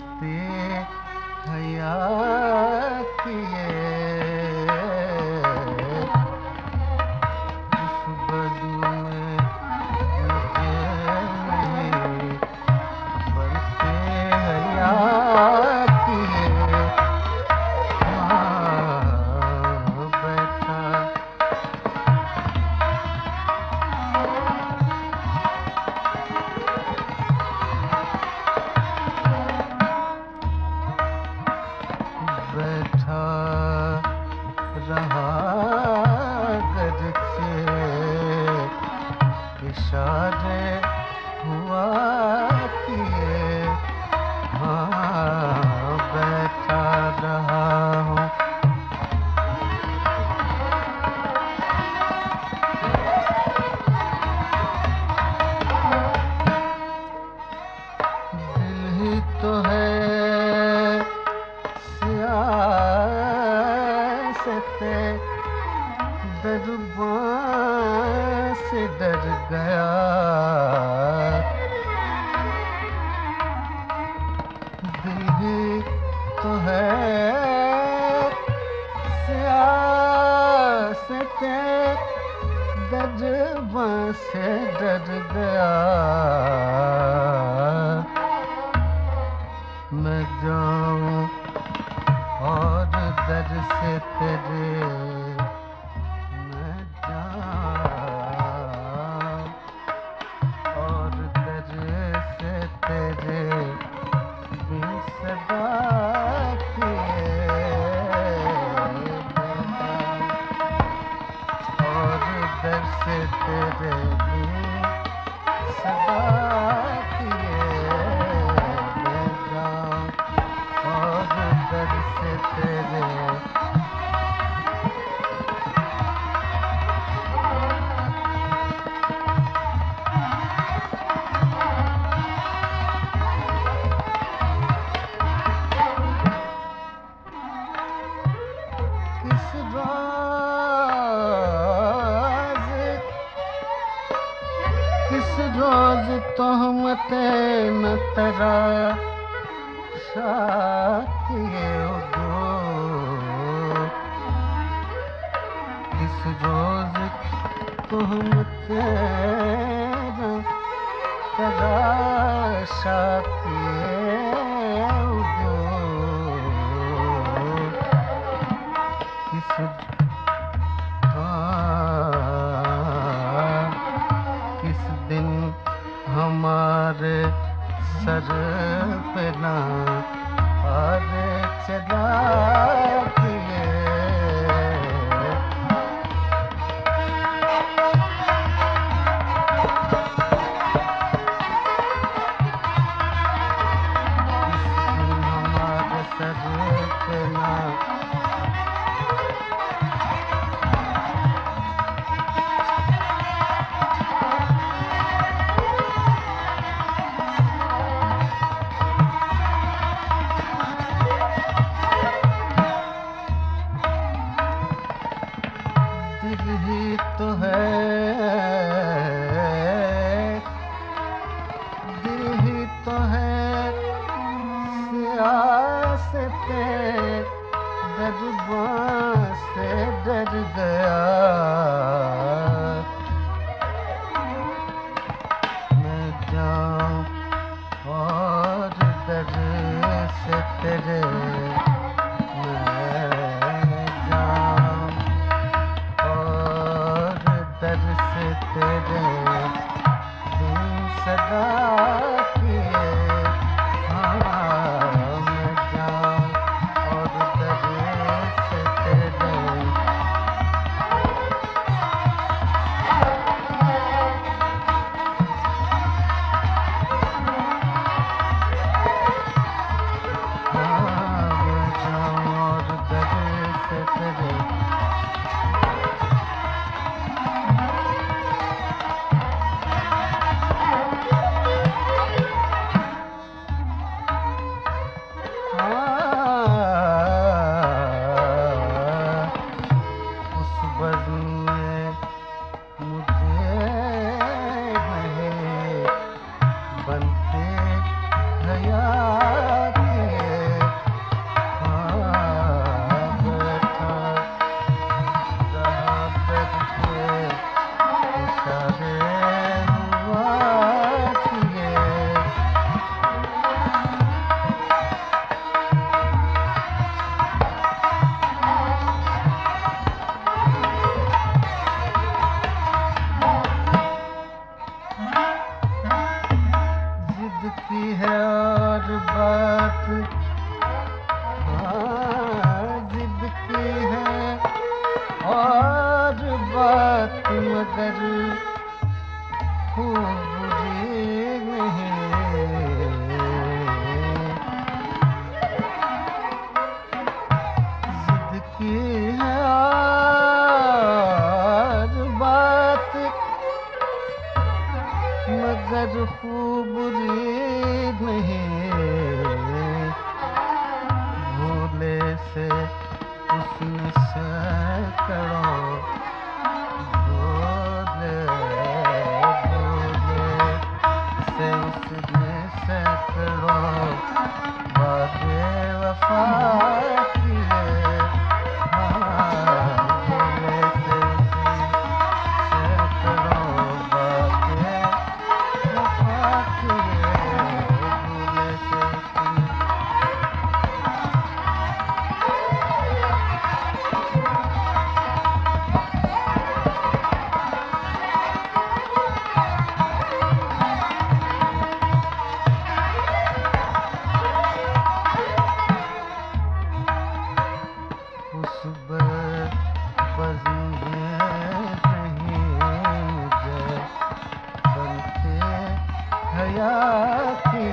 बरसते हया किए उस बदू में मुझे नहीं बरसते हया किए बैठा बैठा रहा गरचे इशारे हुआ किए हाँ बैठा रहा हूँ दिल ही तो है सियासते दरबार से डर गया दिल ही तो है सियासते दरबार से डर गया मैं जाऊं और दर से तेरे मैं जाऊं और दर से तेरे बिन सदा किए और दर से तेरे बिन सदा किए मैं जाऊं और दर से तेरे किस रोज तोहमते न तेरा किए उदो किस रोज तोहमते न तेरा किए उदो किस किस दिन हमारे सर पे ना आरे चला किए हमारे सर पे ना दिल ही तो है दिल ही तो है सियासते मगर खूब नहीं। जिद की है आज बात मगर खूब नहीं। भूले से उसने सैकड़ों भूले से उसने सैकड़ों बातें वफा किए। हाँ, भूले से उसने सैकड़ों बातें वफा किए। भूले से उसने उस बज़ी नहीं मुझे बनते हया की।